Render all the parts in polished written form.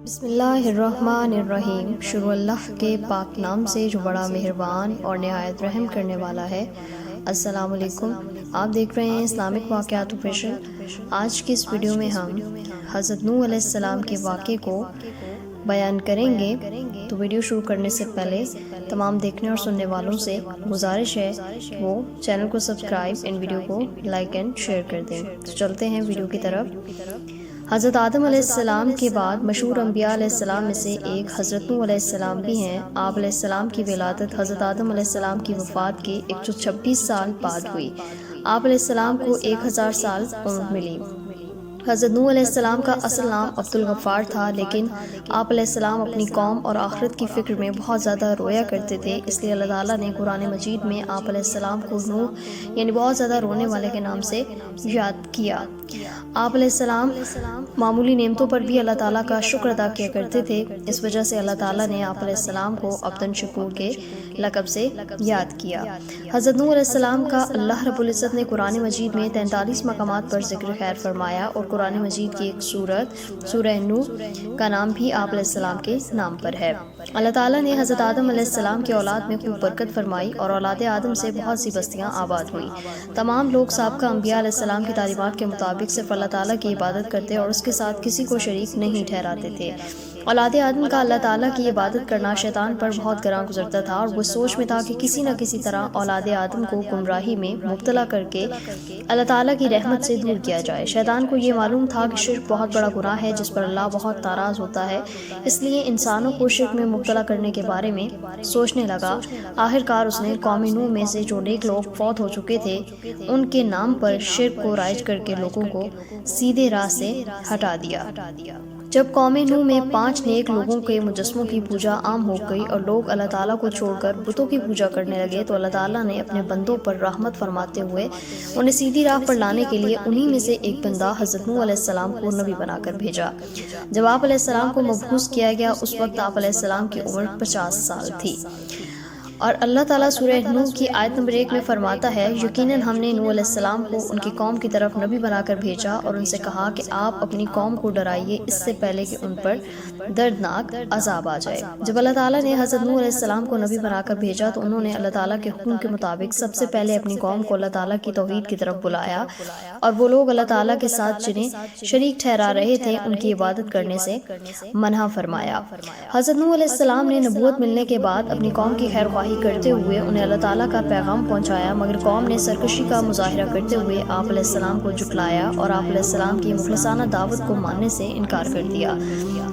بسم اللہ الرحمن الرحیم۔ شروع اللہ کے پاک نام سے جو بڑا مہربان اور نہایت رحم کرنے والا ہے۔ السلام علیکم، آپ دیکھ رہے ہیں اسلامک واقعات آفیشل۔ آج کی اس ویڈیو میں ہم حضرت نوح علیہ السلام کے واقعے کو بیان کریں گے۔ تو ویڈیو شروع کرنے سے پہلے تمام دیکھنے اور سننے والوں سے گزارش ہے کہ وہ چینل کو سبسکرائب، ان ویڈیو کو لائک اینڈ شیئر کر دیں۔ تو چلتے ہیں ویڈیو کی طرف۔ حضرت آدم علیہ السلام کے بعد مشہور انبیاء علیہ السلام میں سے ایک حضرت نوح علیہ السلام بھی ہیں۔ آپ علیہ السلام کی ولادت حضرت آدم علیہ السلام کی وفات کے 126 سال بعد ہوئی۔ آپ علیہ السلام کو 1000 سال عمر ملی۔ حضرت نوح علیہ السلام کا اصل نام عبد الغفار تھا، لیکن آپ علیہ السلام اپنی قوم اور آخرت کی فکر میں بہت زیادہ رویا کرتے تھے، اس لیے اللہ تعالیٰ نے قرآن مجید میں آپ علیہ السلام کو نوح یعنی بہت زیادہ رونے والے کے نام سے یاد کیا۔ آپ علیہ السلام معمولی نعمتوں پر بھی اللہ تعالیٰ کا شکر ادا کیا کرتے تھے، اس وجہ سے اللہ تعالیٰ نے آپ علیہ السلام کو عبدً شکور کے لقب سے یاد کیا۔ حضرت نوح علیہ السلام کا اللہ رب العزت نے قرآن مجید میں 43 مقامات پر ذکر خیر فرمایا، اور قرآن مجید کی ایک سورت سورہ نوح کا نام بھی آپ علیہ السلام کے نام پر ہے۔ اللہ تعالیٰ نے حضرت آدم علیہ السلام کی اولاد میں خوب برکت فرمائی، اور اولاد آدم سے بہت سی بستیاں آباد ہوئیں۔ تمام لوگ سابقہ انبیاء علیہ السلام کی تعلیمات کے مطابق صرف اللہ تعالیٰ کی عبادت کرتے اور اس کے ساتھ کسی کو شریک نہیں ٹھہراتے تھے۔ اولاد آدم کا اللہ تعالیٰ کی عبادت کرنا شیطان پر بہت گراں گزرتا تھا، اور وہ سوچ میں تھا کہ کسی نہ کسی طرح اولاد آدم کو گمراہی میں مبتلا کر کے اللہ تعالیٰ کی رحمت سے دور کیا جائے۔ شیطان کو یہ معلوم تھا کہ شرک بہت بڑا گناہ ہے جس پر اللہ بہت ناراض ہوتا ہے، اس لیے انسانوں کو شرک میں مبتلا کرنے کے بارے میں سوچنے لگا۔ آخرکار اس نے قوم نوح میں سے جو نیک لوگ فوت ہو چکے تھے ان کے نام پر شرک کو رائج کر کے لوگوں کو سیدھے راہ سے ہٹا دیا۔ جب قوم نوح میں 5 نیک لوگوں کے مجسموں کی پوجا عام ہو گئی اور لوگ اللہ تعالیٰ کو چھوڑ کر بتوں کی پوجا کرنے لگے، تو اللہ تعالیٰ نے اپنے بندوں پر رحمت فرماتے ہوئے انہیں سیدھی راہ پر لانے کے لیے انہی میں سے ایک بندہ حضرت نوح علیہ السلام کو نبی بنا کر بھیجا۔ جب آپ علیہ السلام کو مبعوث کیا گیا، اس وقت آپ علیہ السلام کی عمر 50 سال تھی۔ اور اللہ تعالیٰ سورہ نوح کی آیت نمبر 1 میں فرماتا ہے، یقیناً ہم نے نوح علیہ السلام کو ان کی قوم کی طرف نبی بنا کر بھیجا اور ان سے کہا کہ آپ اپنی قوم کو ڈرائیے اس سے پہلے کہ ان پر دردناک عذاب آ جائے۔ جب اللہ تعالیٰ نے حضرت نوح علیہ السلام کو نبی بنا کر بھیجا تو انہوں نے اللہ تعالیٰ کے حکم کے مطابق سب سے پہلے اپنی قوم کو اللہ تعالیٰ کی توحید کی طرف بلایا، اور وہ لوگ اللہ تعالیٰ کے ساتھ جنہیں شریک ٹھہرا رہے تھے ان کی عبادت کرنے سے منع فرمایا۔ حضرت نوح علیہ السلام نے نبوت ملنے کے بعد اپنی قوم کی خیر خواہی کرتے ہوئے انہیں اللہ تعالیٰ کا پیغام پہنچایا، مگر قوم نے سرکشی کا مظاہرہ کرتے ہوئے آپ علیہ السلام کو جھٹلایا اور آپ علیہ السلام کی مخلصانہ دعوت کو ماننے سے انکار کر دیا،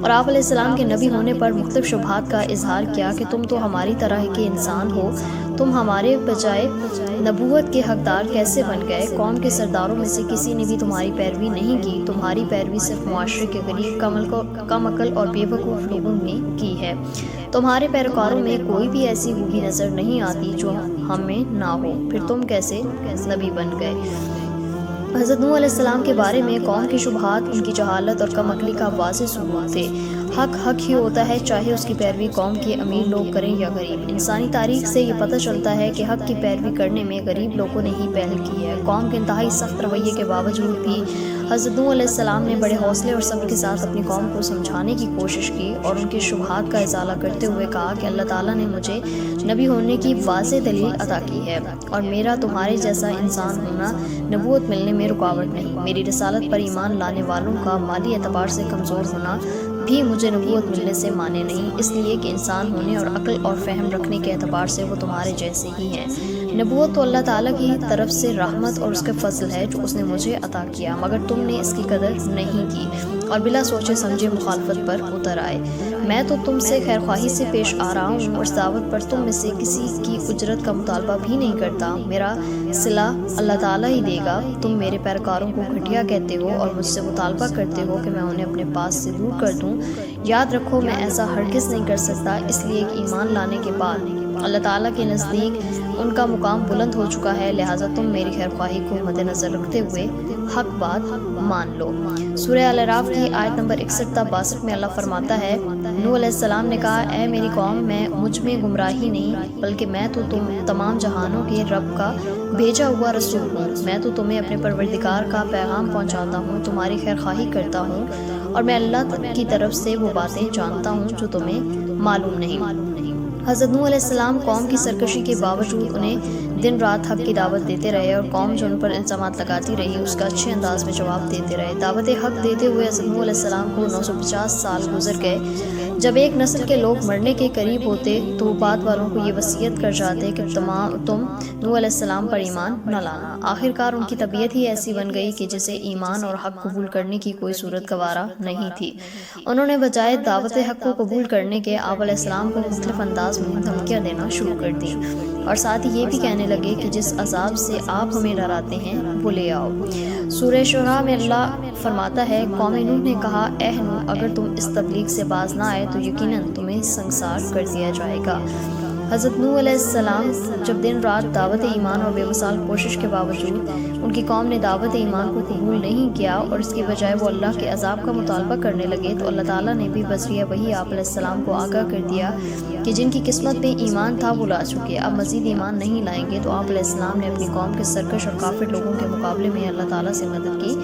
اور آپ علیہ السلام کے نبی ہونے پر مختلف شبہات کا اظہار کیا کہ تم تو ہماری طرح کے انسان ہو، تم ہمارے بجائے نبوت کے حقدار کیسے بن گئے؟ قوم کے سرداروں میں سے کسی نے بھی تمہاری پیروی نہیں کی، تمہاری پیروی صرف معاشرے کے غریب، کم عقل اور بے وقوف لوگوں نے کی ہے۔ تمہارے پیروکاروں میں کوئی بھی ایسی خوبی نظر نہیں آتی جو ہم میں نہ ہو، پھر تم کیسے نبی بن گئے؟ حضرت نوح علیہ السلام کے بارے میں قوم کی شبہات ان کی جہالت اور کم عقلی کا واضح ثبوت تھے۔ حق حق ہی ہوتا ہے، چاہے اس کی پیروی قوم کے امیر لوگ کریں یا غریب۔ انسانی تاریخ سے یہ پتہ چلتا ہے کہ حق کی پیروی کرنے میں غریب لوگوں نے ہی پہل کی ہے۔ قوم کے انتہائی سخت رویے کے باوجود بھی حضرت نوح علیہ السلام نے بڑے حوصلے اور صبر کے ساتھ اپنی قوم کو سمجھانے کی کوشش کی اور ان کے شبہات کا ازالہ کرتے ہوئے کہا کہ اللہ تعالیٰ نے مجھے نبی ہونے کی واضح دلیل عطا کی ہے، اور میرا تمہارے جیسا انسان ہونا نبوت ملنے میں رکاوٹ نہیں۔ میری رسالت پر ایمان لانے والوں کا مالی اعتبار سے کمزور ہونا بھی مجھے نبوت ملنے سے مانے نہیں، اس لیے کہ انسان ہونے اور عقل اور فہم رکھنے کے اعتبار سے وہ تمہارے جیسے ہی ہیں۔ نبوت تو اللہ تعالیٰ کی طرف سے رحمت اور اس کے فضل ہے جو اس نے مجھے عطا کیا، مگر تم نے اس کی قدر نہیں کی اور بلا سوچے سمجھے مخالفت پر اتر آئے۔ میں تو تم سے خیر خواہی سے پیش آ رہا ہوں اور اس دعوت پر تم میں سے کسی کی اجرت کا مطالبہ بھی نہیں کرتا، میرا صلہ اللہ تعالیٰ ہی دے گا۔ تم میرے پیروکاروں کو گھٹیا کہتے ہو اور مجھ سے مطالبہ کرتے ہو کہ میں انہیں اپنے پاس سے دور کر دوں۔ یاد رکھو میں ایسا ہرگز نہیں کر سکتا، اس لیے کہ ایمان لانے کے بعد اللہ تعالیٰ کے نزدیک ان کا مقام بلند ہو چکا ہے، لہٰذا تم میری خیر خواہی کو مد نظر رکھتے ہوئے حق بات مان لو۔ سورہ الاعراف کی آیت نمبر 61 تا 62 میں اللہ فرماتا ہے، نوح علیہ السلام نے کہا، اے میری قوم، مجھ میں گمراہی نہیں، بلکہ میں تو تمام جہانوں کے رب کا بھیجا ہوا رسول ہوں۔ میں تو تمہیں اپنے پروردگار کا پیغام پہنچاتا ہوں، تمہاری خیر خواہی کرتا ہوں اور میں اللہ کی طرف سے وہ باتیں جانتا ہوں جو تمہیں معلوم نہیں۔ حضرت نوح علیہ السلام قوم کی سرکشی کے باوجود انہیں دن رات حق کی دعوت دیتے رہے، اور قوم جو ان پر الزامات لگاتی رہی اس کا اچھے انداز میں جواب دیتے رہے۔ دعوت حق دیتے ہوئے حضرت نوح علیہ السلام کو 950 سال گزر گئے۔ جب ایک نسل کے لوگ مرنے کے قریب ہوتے تو وہ بعد والوں کو یہ وصیت کر جاتے کہ تم نوح علیہ السلام پر ایمان نہ لانا۔ آخر کار ان کی طبیعت ہی ایسی بن گئی کہ جسے ایمان اور حق قبول کرنے کی کوئی صورت گوارا نہیں تھی۔ انہوں نے بجائے دعوت حق کو قبول کرنے کے آپ علیہ السلام کو مختلف انداز میں دھمکیاں دینا شروع کر دی، اور ساتھ ہی یہ بھی کہنے لگے کہ جس عذاب سے آپ ہمیں ڈراتے ہیں وہ لے آؤ۔ سورہ شعراء میں اللہ فرماتا ہے، قوم نوح نے کہا، اے نوح، اگر تم اس تبلیغ سے باز نہ آئے تو یقیناً تمہیں سنگسار کر دیا جائے گا۔ حضرت نوح علیہ السلام جب دن رات دعوت ایمان اور بے مثال کوشش کے باوجود ان کی قوم نے دعوت ایمان کو قبول نہیں کیا اور اس کی بجائے وہ اللہ کے عذاب کا مطالبہ کرنے لگے، تو اللہ تعالیٰ نے بھی بذریعہ وحی آپ علیہ السلام کو آگاہ کر دیا کہ جن کی قسمت میں ایمان تھا وہ لا چکے، اب مزید ایمان نہیں لائیں گے۔ تو آپ علیہ السلام نے اپنی قوم کے سرکش اور کافر لوگوں کے مقابلے میں اللہ تعالیٰ سے مدد کی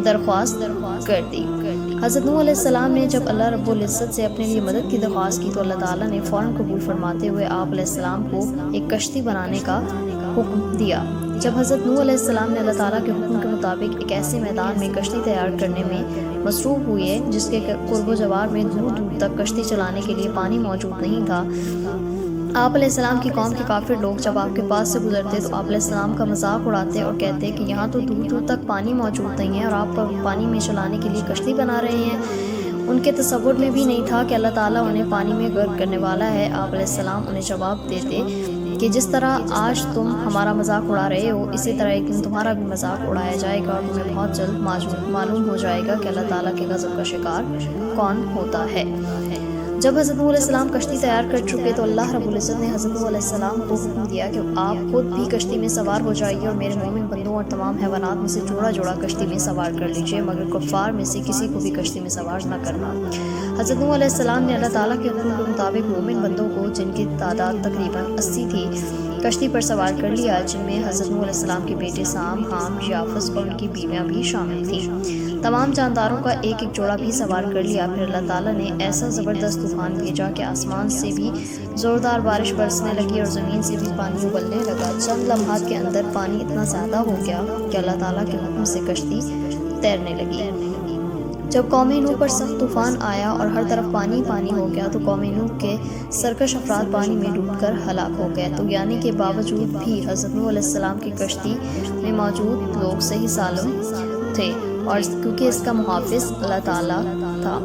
درخواست کر دی۔ حضرت نوح علیہ السلام نے جب اللہ رب العزت سے اپنے لیے مدد کی درخواست کی تو اللہ تعالیٰ نے فوراً قبول فرماتے ہوئے آپ علیہ السلام کو ایک کشتی بنانے کا حکم دیا۔ جب حضرت نوح علیہ السلام نے اللہ تعالیٰ کے حکم کے مطابق ایک ایسے میدان میں کشتی تیار کرنے میں مصروف ہوئے جس کے قرب و جوار میں دور دور تک کشتی چلانے کے لیے پانی موجود نہیں تھا، آپ علیہ السلام کی قوم کے کافر لوگ جب آپ کے پاس سے گزرتے تو آپ علیہ السلام کا مذاق اڑاتے اور کہتے کہ یہاں تو دور دور تک پانی موجود نہیں ہے اور آپ پانی میں چلانے کے لیے کشتی بنا رہے ہیں۔ ان کے تصور میں بھی نہیں تھا کہ اللہ تعالیٰ انہیں پانی میں غرق کرنے والا ہے۔ آپ علیہ السلام انہیں جواب دیتے کہ جس طرح آج تم ہمارا مذاق اڑا رہے ہو اسی طرح ایک دن تمہارا بھی مذاق اڑایا جائے گا، اور تمہیں بہت جلد معلوم ہو جائے گا کہ اللہ تعالیٰ کے غضب کا شکار کون ہوتا ہے۔ جب حضرت نوح علیہ السلام کشتی تیار کر چکے تو اللہ رب العزت نے حضرت نوح علیہ السلام کو حکم دیا کہ آپ خود بھی کشتی میں سوار ہو جائیے اور میرے مومن بندوں اور تمام حیوانات میں سے جوڑا جوڑا کشتی میں سوار کر لیجیے، مگر کفار میں سے کسی کو بھی کشتی میں سوار نہ کرنا۔ حضرت نوح علیہ السلام نے اللہ تعالیٰ کے حکم کے مطابق مومن بندوں کو، جن کی تعداد تقریباً 80 تھی، کشتی پر سوار کر لیا، جن میں حضرت نوح علیہ السلام کے بیٹے سام، حام، یافس اور ان کی بیویاں بھی شامل تھیں۔ تمام جانداروں کا ایک ایک جوڑا بھی سوار کر لیا۔ پھر اللہ تعالیٰ نے ایسا زبردست طوفان بھیجا کہ آسمان سے بھی زوردار بارش برسنے لگی اور زمین سے بھی پانی ابلنے لگا۔ چند لمحات کے اندر پانی اتنا زیادہ ہو گیا کہ اللہ تعالیٰ کے حکم سے کشتی تیرنے لگی۔ جب قوم نوح پر سخت طوفان آیا اور ہر طرف پانی پانی ہو گیا تو قوم نوح کے سرکش افراد پانی میں ڈوب کر ہلاک ہو گئے۔ تو یعنی کے باوجود بھی حضرت نوح علیہ السلام کی کشتی میں موجود لوگ صحیح سالم تھے، اور کیونکہ اس کا محافظ اللہ تعالیٰ تھا۔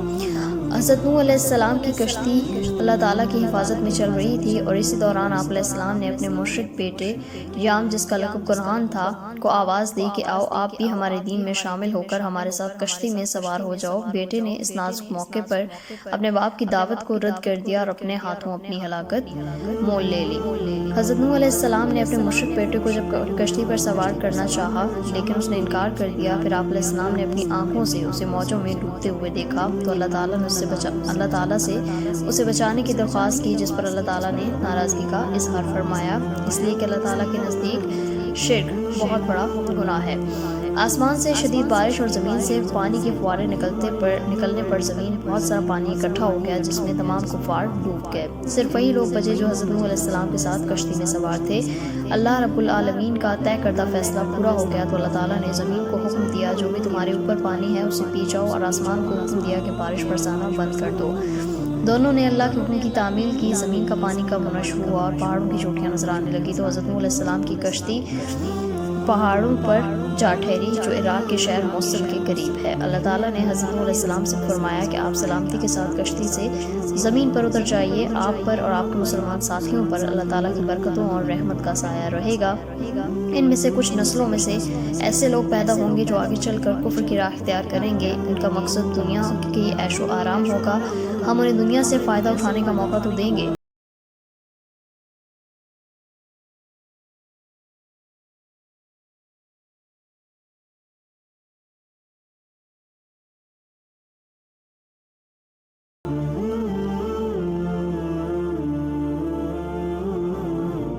حضرت نوح علیہ السلام کی کشتی اللہ تعالیٰ کی حفاظت میں چل رہی تھی، اور اسی دوران آپ علیہ السلام نے اپنے مشرک بیٹے یام، جس کا لقب کنعان تھا، کو آواز دی کہ آؤ آپ بھی ہمارے دین میں شامل ہو کر ہمارے ساتھ کشتی میں سوار ہو جاؤ۔ بیٹے نے اس نازک موقع پر اپنے باپ کی دعوت کو رد کر دیا اور اپنے ہاتھوں اپنی ہلاکت مول لے لی۔ حضرت نوح علیہ السلام نے اپنے مشرک بیٹے کو جب کشتی پر سوار کرنا چاہا لیکن اس نے انکار کر دیا۔ پھر آپ علیہ السلام نے اپنی آنکھوں سے اسے موجوں میں ڈوبتے ہوئے دیکھا تو اللہ تعالیٰ سے اسے بچانے کی درخواست کی، جس پر اللہ تعالیٰ نے ناراضگی کا اظہار فرمایا، اس لیے کہ اللہ تعالیٰ کے نزدیک شرک بہت بڑا گناہ ہے۔ آسمان سے شدید بارش اور زمین سے پانی کے فوارے نکلنے پر زمین بہت سارا پانی اکٹھا ہو گیا، جس میں تمام کفار ڈوب گئے۔ صرف وہی لوگ بچے جو حضرت نوح علیہ السلام کے ساتھ کشتی میں سوار تھے۔ اللہ رب العالمین کا طے کردہ فیصلہ پورا ہو گیا تو اللہ تعالیٰ نے زمین کو حکم دیا جو بھی تمہارے اوپر پانی ہے اسے پی جاؤ، اور آسمان کو حکم دیا کہ بارش برسانا بند کر دو۔ دونوں نے اللہ کے حکم کی تعمیل کی، زمین کا پانی کم ہونا شروع ہوا اور پہاڑوں کی چوٹیاں نظر آنے لگی تو حضرت نوح علیہ السلام کی کشتی پہاڑوں پر جا ٹھہری جو عراق کے شہر موصل کے قریب ہے۔ اللہ تعالیٰ نے حضرت نوح علیہ السلام سے فرمایا کہ آپ سلامتی کے ساتھ کشتی سے زمین پر اتر جائیے، آپ پر اور آپ کے مسلمان ساتھیوں پر اللہ تعالیٰ کی برکتوں اور رحمت کا سایہ رہے گا۔ ان میں سے کچھ نسلوں میں سے ایسے لوگ پیدا ہوں گے جو آگے چل کر کفر کی راہ اختیار کریں گے، ان کا مقصد دنیا کی عیش و آرام ہوگا، ہم انہیں دنیا سے فائدہ اٹھانے کا موقع تو دیں گے